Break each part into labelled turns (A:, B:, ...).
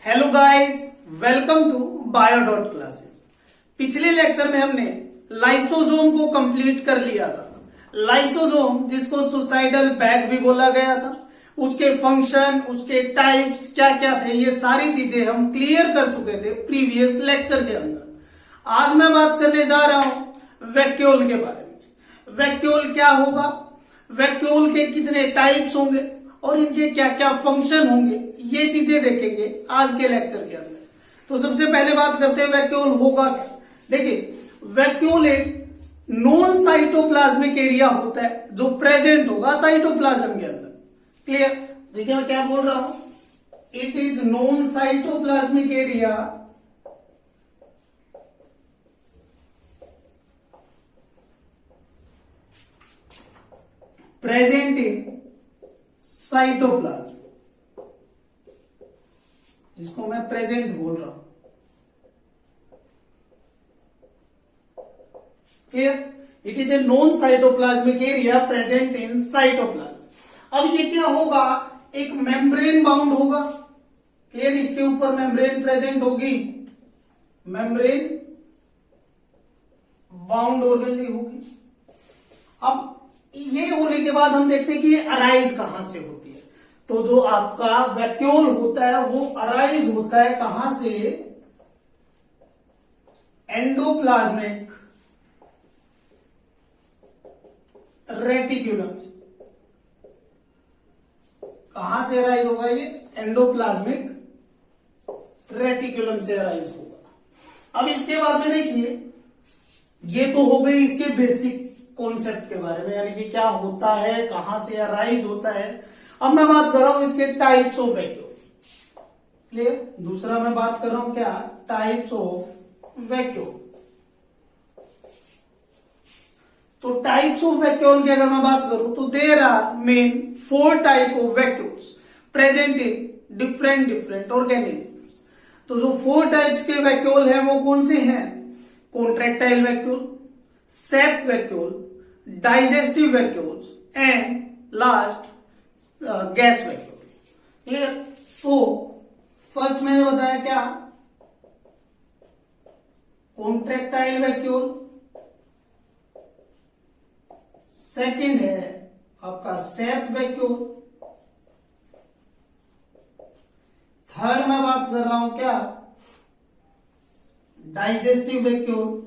A: Hello guys, welcome to bio classes. पिछले lecture में हमने लाइसोसोम को कंप्लीट कर लिया था। लाइसोसोम जिसको सुसाइडल बैग भी बोला गया था, उसके फंक्शन, उसके टाइप्स क्या क्या थे, ये सारी चीजें हम क्लियर कर चुके थे प्रीवियस लेक्चर के अंदर। आज मैं बात करने जा रहा हूं वैक्यूल के बारे में। वैक्यूल क्या होगा, वैक्यूल के कितने टाइप्स होंगे और इनके क्या क्या फंक्शन होंगे, ये चीजें देखेंगे आज के लेक्चर के अंदर। तो सबसे पहले बात करते हैं वैक्यूल होगा क्या। देखिए, वैक्यूल एक नॉन साइटोप्लाज्मिक एरिया होता है जो प्रेजेंट होगा साइटोप्लाज्म के अंदर। क्लियर? देखिए मैं क्या बोल रहा हूं, it is non cytoplasmic area present in cytoplasm, जिसको मैं प्रेजेंट बोल रहा हूं। Clear? It is a non cytoplasmic area present in cytoplasm. अब ये क्या होगा, एक मेम्ब्रेन बाउंड होगा। क्लियर? इसके ऊपर मेम्ब्रेन प्रेजेंट होगी, मेम्ब्रेन बाउंड ऑर्गेनेल होगी। अब ये होने के बाद हम देखते हैं कि ये अराइज कहां से होती है। तो जो आपका वैक्यूल होता है वो अराइज होता है कहां से, एंडोप्लाज्मिक रेटिक्यूलम से। कहां से अराइज होगा ये, एंडोप्लाज्मिक रेटिक्यूलम से अराइज होगा। अब इसके बाद में देखिए, ये तो हो गई इसके बेसिक कॉन्सेप्ट के बारे में, यानी कि क्या होता है, कहां से अराइज होता है। अब मैं बात कर रहा हूं इसके टाइप्स ऑफ वैक्यूल। क्लियर? दूसरा मैं बात कर रहा हूं क्या, टाइप्स ऑफ वैक्यूल। तो टाइप्स ऑफ वैक्यूल की अगर मैं बात करूं तो there are main 4 type of vacuoles present in different organisms. तो जो 4 टाइप्स के वैक्यूल हैं वो कौन से हैं, contractile vacuole, shape vacuole, digestive vacuoles and last guess vacuole. Clear? तो फर्स्ट मैंने बताया क्या, कॉन्ट्रैक्टाइल वैक्यूल, सेकंड है आपका सेप वैक्यूल, थर्ड मैं बात कर रहा हूं क्या, डाइजेस्टिव वैक्यूल,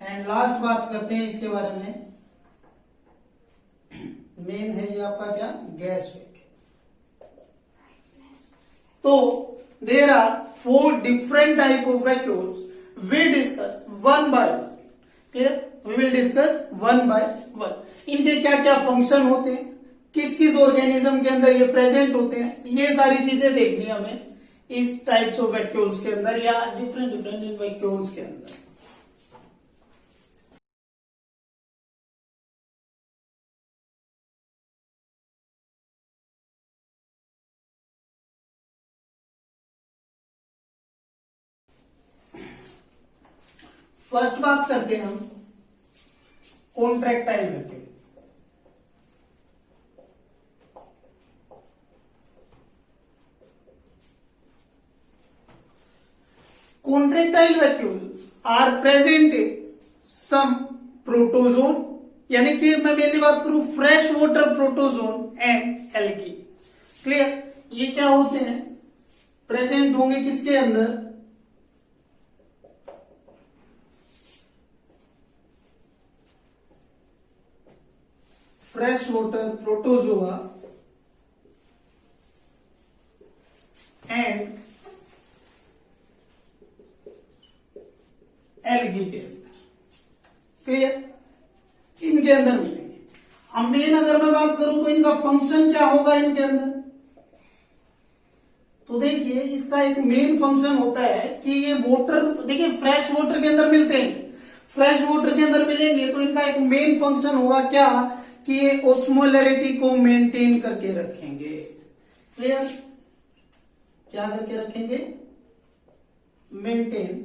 A: एंड लास्ट बात करते हैं इसके बारे में, मेन है ये आपका क्या, गैस वैक्यूल। तो there are 4 different type of vacuoles, we discuss one by one. Clear? We will discuss one by one. इनके क्या क्या फंक्शन होते हैं, किस किस ऑर्गेनिज्म के अंदर ये प्रेजेंट होते हैं, ये सारी चीजें देखनी है हमें इस टाइप्स ऑफ वैक्यूल्स के अंदर या डिफरेंट इन वैक्यूल्स के अंदर। फर्स्ट बात करते हैं हम contractile vacuole. Contractile vacuole are present in some protozoan, यानी कि मैं मेनली बात करूं fresh water protozoan and algae. Clear? ये क्या होते हैं, प्रेजेंट होंगे किसके अंदर, fresh water protozoa and algae के अंदर। क्लियर? इनके अंदर मिलेंगे। अब मेन अगर मैं बात करूं तो इनका फंक्शन क्या होगा इनके अंदर, तो देखिए इसका एक मेन फंक्शन होता है कि ये वाटर, देखिए फ्रेश वाटर के अंदर मिलते हैं, फ्रेश वाटर के अंदर मिलेंगे तो इनका एक मेन फंक्शन होगा क्या, कि ये ऑस्मोलैरिटी को मेंटेन करके रखेंगे। क्लियर? क्या करके रखेंगे, मेंटेन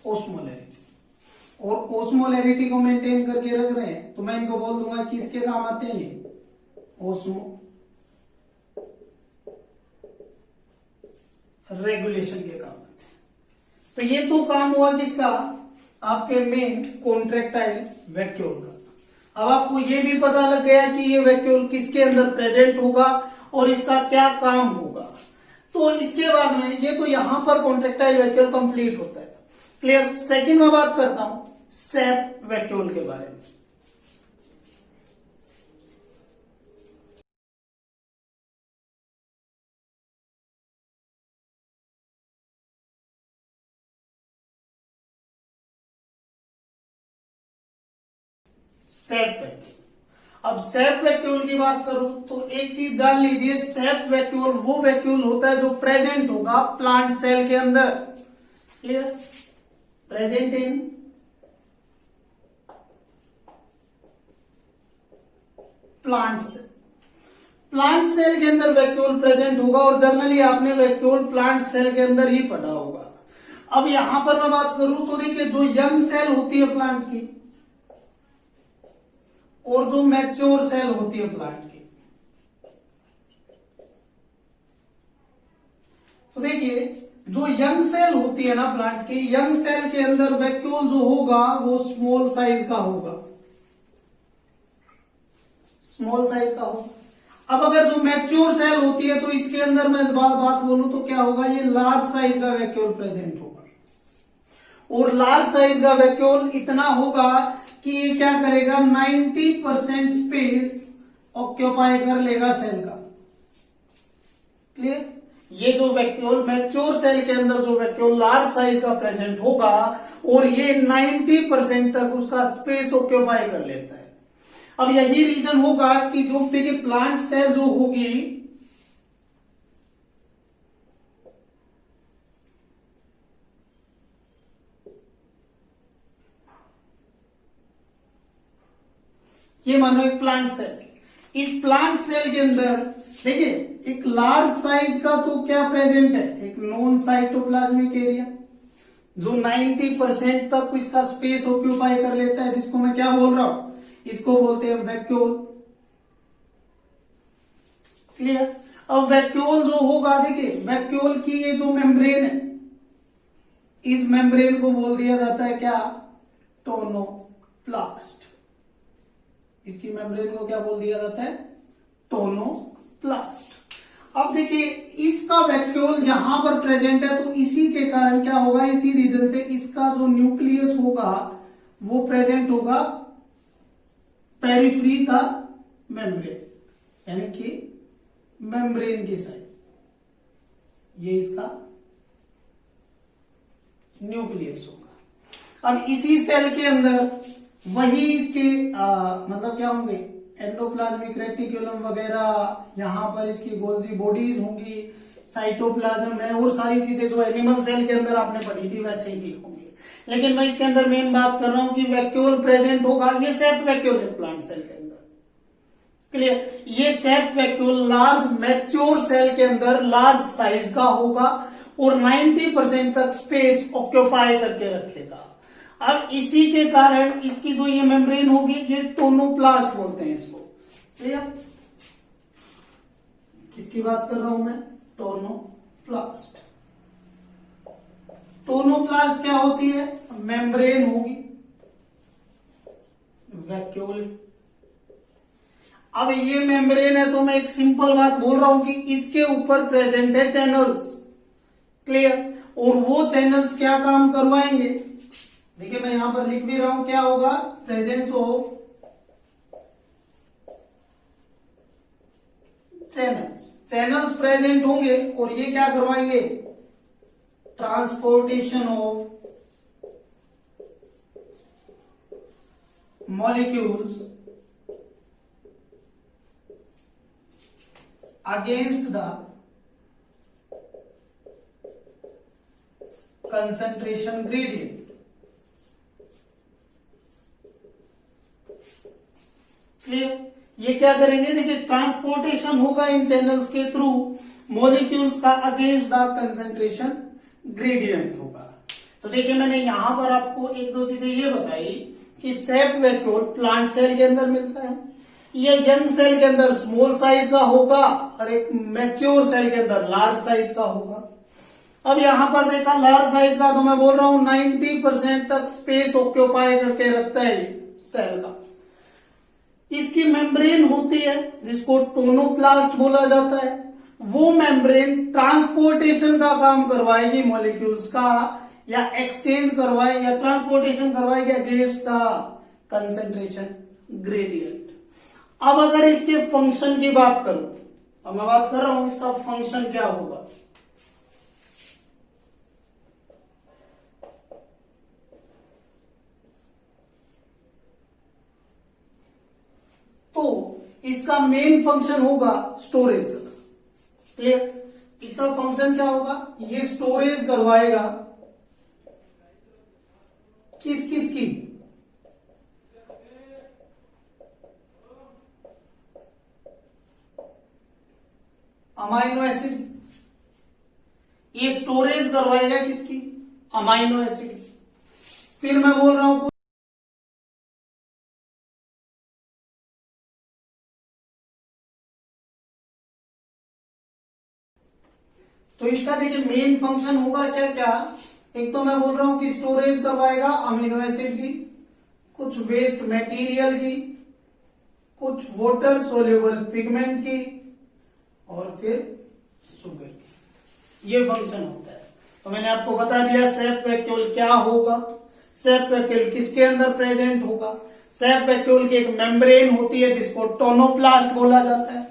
A: ओस्मोलैरिटी, और ओस्मोलैरिटी को मेंटेन करके रख रहे हैं तो मैं इनको बोल दूंगा कि इसके काम आते हैं ये ओस्मो रेगुलेशन के काम आते हैं। तो ये तो काम हुआ किसका, आपके मेन कॉन्ट्रैक्टाइल वैक्यूल का। अब आपको ये भी पता लग गया कि ये वैक्यूल किसके अंदर प्रेजेंट होगा और इसका क्या काम होगा। तो इसके बाद में ये तो यहां पर कॉन्ट्रैक्टाइल वैक्यूल कंप्लीट होता है, क्लियर। सेकंड में बात करता हूं सेप वैक्यूल के बारे में। सेप वैक्यूल, अब सेप वैक्यूल की बात करूं तो एक चीज जान लीजिए, सेप वैक्यूल वो वैक्यूल होता है जो प्रेजेंट होगा प्लांट सेल के अंदर, clear, present in plant cell. Plant cell के अंदर वैक्यूल प्रेजेंट होगा और जनरली आपने वैक्यूल प्लांट सेल के अंदर ही पढ़ा होगा। अब यहां पर मैं बात करूं तो देखिए जो यंग सेल होती है प्लांट की और जो मैच्योर सेल होती है प्लांट की, तो देखिए जो यंग सेल होती है ना प्लांट की, यंग सेल के अंदर वैक्यूल जो होगा वो स्मॉल साइज का होगा, स्मॉल साइज का होगा। अब अगर जो मैच्योर सेल होती है तो इसके अंदर मैं बात बोलूं तो क्या होगा, ये लार्ज साइज का वैक्यूल प्रेजेंट होगा, और लार्ज साइज का वैक्यूल इतना होगा कि ये क्या करेगा, 90% स्पेस ऑक्यूपाई कर लेगा सेल का, क्लियर। ये जो वैक्यूल मैच्योर सेल के अंदर जो वैक्यूल लार्ज साइज का प्रेजेंट होगा और ये 90% तक उसका स्पेस ऑक्यूपाई कर लेता है। अब यही रीजन होगा कि जो देखिए प्लांट सेल जो होगी, ये मानो एक प्लांट सेल, इस प्लांट सेल के अंदर देखिए एक लार्ज साइज का तो क्या प्रेजेंट है, एक नॉन साइटोप्लाज्मिक एरिया जो 90% तक इसका स्पेस ऑक्यूपाई कर लेता है, जिसको मैं क्या बोल रहा हूं, इसको बोलते हैं वैक्यूल, क्लियर। अब वैक्यूल जो होगा, देखिए वैक्यूल की ये जो मेम्ब्रेन है, इस मेम्ब्रेन को बोल दिया जाता है क्या, टोनोप्लास्ट। इसकी मेम्ब्रेन को क्या बोल दिया जाता है, टोनोप्लास्ट। अब देखिए इसका वैक्यूल यहां पर प्रेजेंट है तो इसी के कारण क्या होगा, इसी रीजन से इसका जो न्यूक्लियस होगा वो प्रेजेंट होगा पेरिफ्री द मेम्ब्रेन, यानी कि मेम्ब्रेन की साइड, ये इसका न्यूक्लियस होगा। अब इसी सेल के अंदर वही इसके मतलब क्या होंगे, एंडोप्लाज्मिक रेटिकुलम वगैरह, यहां पर इसकी गोल्जी बॉडीज होंगी, साइटोप्लाज्म है और सारी चीजें जो एनिमल सेल के अंदर आपने पढ़ी थी वैसे ही होंगी। लेकिन मैं इसके अंदर मेन बात कर रहा हूं कि वैक्यूल प्रेजेंट होगा, ये सेप वैक्यूल है प्लांट सेल के अंदर, क्लियर। ये सेप वैक्यूल लार्ज मैच्योर सेल के अंदर लार्ज साइज का होगा और 90% तक स्पेस ऑक्यूपाई करके रखेगा। अब इसी के कारण इसकी जो ये मेम्ब्रेन होगी, ये टोनोप्लास्ट बोलते हैं इसको, क्लियर। किसकी बात कर रहा हूं मैं, टोनोप्लास्ट। टोनोप्लास्ट क्या होती है, मेम्ब्रेन होगी वैक्यूल। अब ये मेम्ब्रेन है तो मैं एक सिंपल बात बोल रहा हूं कि इसके ऊपर प्रेजेंट है चैनल्स, क्लियर। और वो चैनल्स क्या काम करवाएंगे, देखिए मैं यहां पर लिख भी रहा हूं, क्या होगा, presence of channels. Channels present होंगे और ये क्या करवाएंगे, transportation of molecules against the concentration gradient. Clear. ये क्या करेंगे, देखिए ट्रांसपोर्टेशन होगा इन चैनल्स के थ्रू मॉलिक्यूल्स का अगेंस्ट द कंसंट्रेशन ग्रेडियंट होगा। तो देखिए मैंने यहां पर आपको एक दो चीजें ये बताई कि सेप्ट वैक्यूल प्लांट सेल के अंदर मिलता है, ये यंग सेल के अंदर स्मॉल साइज का होगा और एक मैच्योर सेल के अंदर लार्ज साइज का होगा। अब यहां पर देखा लार्ज साइज का, तो मैं बोल रहा हूं 90% तक स्पेस ऑक्यूपाई करके रखता है ये सेल का। इसकी मेम्ब्रेन होती है जिसको टोनोप्लास्ट बोला जाता है, वो मेम्ब्रेन ट्रांसपोर्टेशन का काम करवाएगी मॉलिक्यूल्स का, या एक्सचेंज करवाएगी या ट्रांसपोर्टेशन करवाएगी अगेंस्ट द कंसेंट्रेशन ग्रेडियंट। अब अगर इसके फंक्शन की बात करूं, अब मैं बात कर रहा हूं इसका फंक्शन क्या होगा। तो इसका मेन फंक्शन होगा स्टोरेज का। क्लियर? इसका फंक्शन क्या होगा, ये स्टोरेज करवाएगा किस किस की, अमाइनो एसिड। ये स्टोरेज करवाएगा किसकी, अमाइनो एसिड। फिर मैं बोल रहा हूं तो इसका देखिए मेन फंक्शन होगा क्या क्या। एक तो मैं बोल रहा हूं कि स्टोरेज करवाएगा अमीनो एसिड की, कुछ वेस्ट मटेरियल की, कुछ वाटर सोल्यूबल पिगमेंट की, और फिर शुगर की। ये फंक्शन होता है। तो मैंने आपको बता दिया सेप्ट वैक्यूल क्या होगा, सेप्ट वैक्यूल किसके अंदर प्रेजेंट होगा। सेप्ट वैक्यूल की एक मेम्ब्रेन होती है जिसको टोनोप्लास्ट बोला जाता है।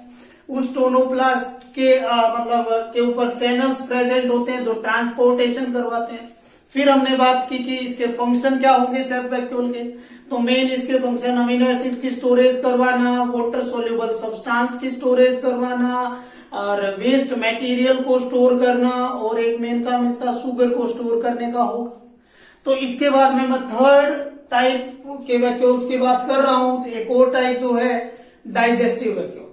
A: उस टोनोप्लास्ट के मतलब के ऊपर चैनल्स प्रेजेंट होते हैं जो ट्रांसपोर्टेशन करवाते हैं। फिर हमने बात की कि इसके फंक्शन क्या होंगे सेप्ट वैक्यूल के। तो मेन इसके फंक्शन अमीनो एसिड की स्टोरेज करवाना, वाटर सोल्यूबल सब्सटेंस की स्टोरेज करवाना, और वेस्ट मटेरियल को स्टोर करना, और एक मेन काम इसका शुगर को स्टोर करने का होगा। तो इसके बाद में मैं थर्ड टाइप के वैक्यूल्स की बात कर रहा हूं। तो एक और टाइप जो है डाइजेस्टिव वैक्यूल।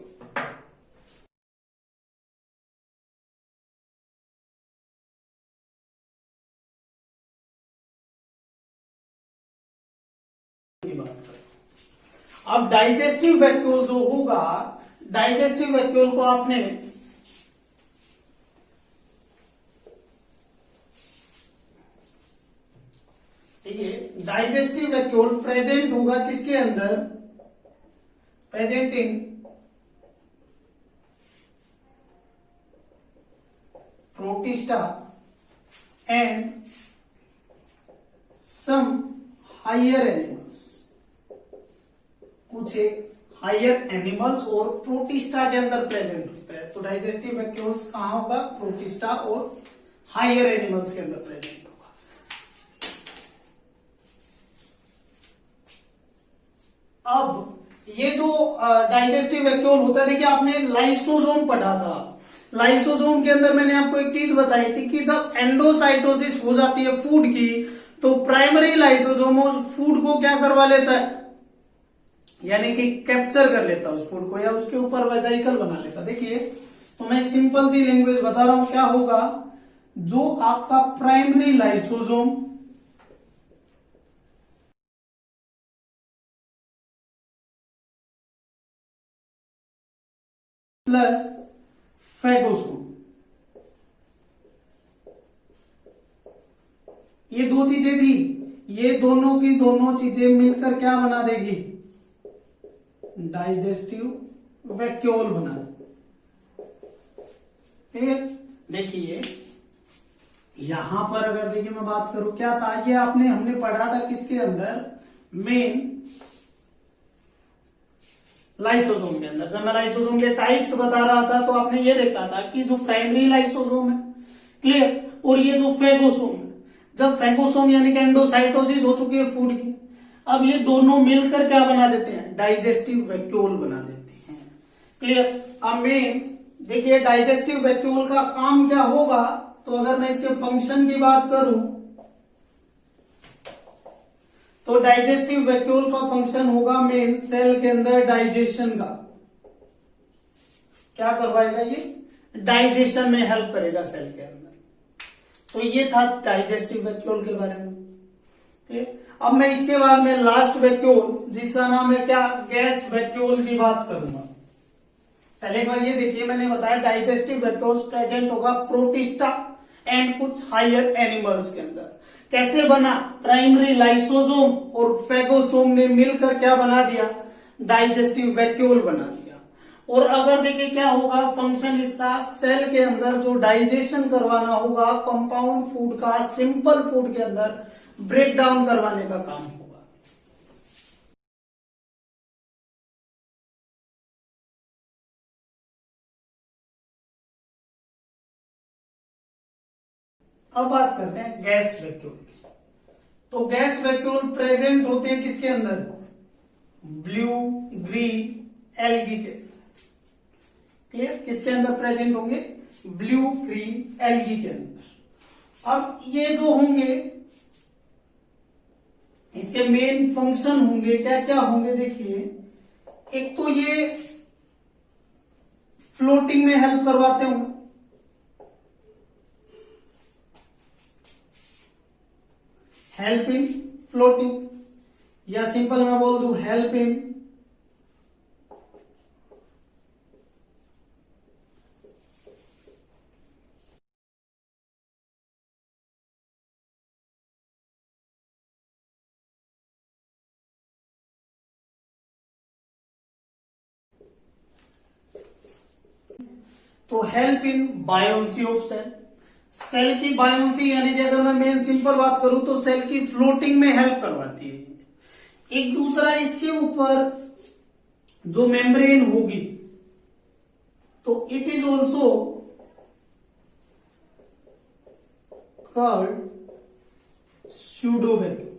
A: अब डाइजेस्टिव वैक्यूल जो होगा, डाइजेस्टिव वैक्यूल को आपने ठीक है, डाइजेस्टिव वैक्यूल प्रेजेंट होगा किसके अंदर, present in protista and some higher animals. कुछ एक हायर एनिमल्स और प्रोटिस्टा के अंदर प्रेजेंट होता है। तो डाइजेस्टिव वैक्यूल्स कहां होगा, प्रोटिस्टा और हायर एनिमल्स के अंदर प्रेजेंट होगा। अब ये जो डाइजेस्टिव वैक्यूल होता है, देखिए आपने लाइसोसोम पढ़ा था। लाइसोसोम के अंदर मैंने आपको एक चीज बताई थी कि जब एंडोसाइटोसिस हो जाती है फूड की, तो प्राइमरी लाइसोसोम उस फूड को क्या करवा लेता है, यानी कि कैप्चर कर लेता उस फूड को, या उसके ऊपर वेजाइकल बना लेता। देखिए तो मैं एक सिंपल सी लैंग्वेज बता रहा हूं, क्या होगा, जो आपका प्राइमरी लाइसोसोम प्लस फैगोसोम, ये दो चीजें थी, ये दोनों की दोनों चीजें मिलकर क्या बना देगी, डाइजेस्टिव वैक्यूल बना। देखिए यहां पर अगर देखिए मैं बात करूं क्या था, ये आपने हमने पढ़ा था किसके अंदर, मेन लाइसोसोम के अंदर। जब मैं लाइसोसोम के टाइप्स बता रहा था तो आपने ये देखा था कि जो प्राइमरी लाइसोसोम है, क्लियर, और ये जो फेगोसोम है, जब फेगोसोम यानी कि एंडोसाइटोसिस हो चुकी है फूड की, अब ये दोनों मिलकर क्या बना देते हैं, डाइजेस्टिव वैक्यूल बना देते हैं। क्लियर? अब मेन देखिए डाइजेस्टिव वैक्यूल का काम क्या होगा, तो अगर मैं इसके फंक्शन की बात करूं तो डाइजेस्टिव वैक्यूल का फंक्शन होगा मेन सेल के अंदर डाइजेशन का। क्या करवाएगा, ये डाइजेशन में हेल्प करेगा सेल के अंदर। तो ये था डाइजेस्टिव वैक्यूल के बारे में। अब मैं इसके बाद में लास्ट वैक्यूल जिसका नाम है क्या, गैस वैक्यूल की बात करूंगा। पहले एक बार ये देखिए, मैंने बताया डाइजेस्टिव वैक्यूल प्रेजेंट होगा प्रोटिस्टा एंड कुछ हायर एनिमल्स के अंदर। कैसे बना, प्राइमरी लाइसोसोम और फेगोसोम ने मिलकर क्या बना दिया, डाइजेस्टिव वैक्यूल बना दिया। और अगर देखिए क्या होगा फंक्शन इसका, सेल के अंदर जो डाइजेशन करवाना होगा कंपाउंड फूड का सिंपल फूड के अंदर ब्रेक डाउन करवाने का काम होगा। अब बात करते हैं गैस वैक्यूल की। तो गैस वैक्यूल प्रेजेंट होते हैं किसके अंदर, ब्लू ग्रीन एल्गी के अंदर। क्लियर, किसके अंदर प्रेजेंट होंगे, ब्लू ग्रीन एल्गी के अंदर। अब ये जो होंगे इसके मेन फंक्शन होंगे क्या क्या होंगे, देखिए एक तो ये फ्लोटिंग में हेल्प करवाते होंगे, हेल्प इन फ्लोटिंग, या सिंपल मैं बोल दूं हेल्प इन तो help in buoyancy of cell. Cell की बायोन्सी यानी कि अगर मैं मेन सिंपल बात करूं तो सेल की फ्लोटिंग में हेल्प करवाती है। एक दूसरा इसके ऊपर जो मेम्ब्रेन होगी तो it is also called pseudo vacuole.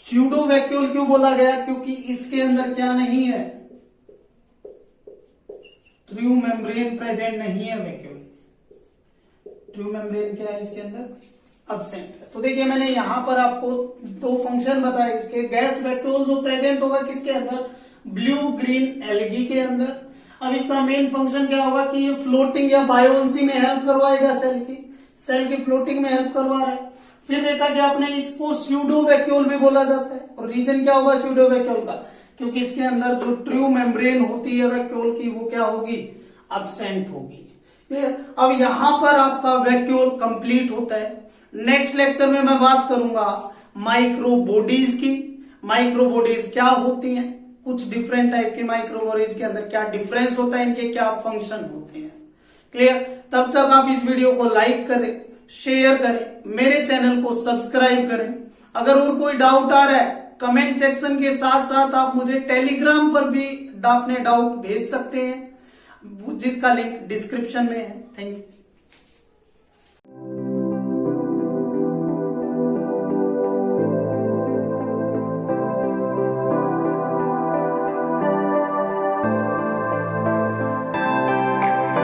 A: Pseudo vacuole क्यों बोला गया, क्योंकि इसके अंदर क्या नहीं है, ट्रू मेम्ब्रेन प्रेजेंट नहीं है वैक्यूल। ट्रू मेम्ब्रेन क्या है इसके अंदर, अब्सेंट है। तो देखिए मैंने यहां पर आपको दो फंक्शन बताए इसके। गैस वैक्यूल जो प्रेजेंट होगा किसके अंदर, ब्लू ग्रीन एल्गी के अंदर। अब इसका मेन फंक्शन क्या होगा कि ये फ्लोटिंग या बायोन्सी में हेल्प करवाएगा, सेल की फ्लोटिंग में हेल्प करवा रहा है। फिर देखा कि आपने इसको स्यूडो वैक्यूल भी बोला जाता है। और रीजन क्या होगा स्यूडो वैक्यूल का, क्योंकि इसके अंदर जो ट्रू मेम्ब्रेन होती है वैक्यूल की वो क्या होगी, अब्सेंट होगी। क्लियर, अब यहां पर आपका वैक्यूल कंप्लीट होता है। नेक्स्ट लेक्चर में मैं बात करूंगा माइक्रोबॉडीज की। माइक्रोबॉडीज क्या होती हैं, कुछ डिफरेंट टाइप की माइक्रोबॉडीज के अंदर क्या डिफरेंस होता है, इनके क्या फंक्शन होते हैं। क्लियर, तब तक आप इस वीडियो को लाइक करें, शेयर करें, मेरे चैनल को सब्सक्राइब करें। अगर और कोई डाउट आ रहा है कमेंट सेक्शन के साथ साथ आप मुझे टेलीग्राम पर भी अपने डाउट भेज सकते हैं, जिसका लिंक डिस्क्रिप्शन में है। Thank you.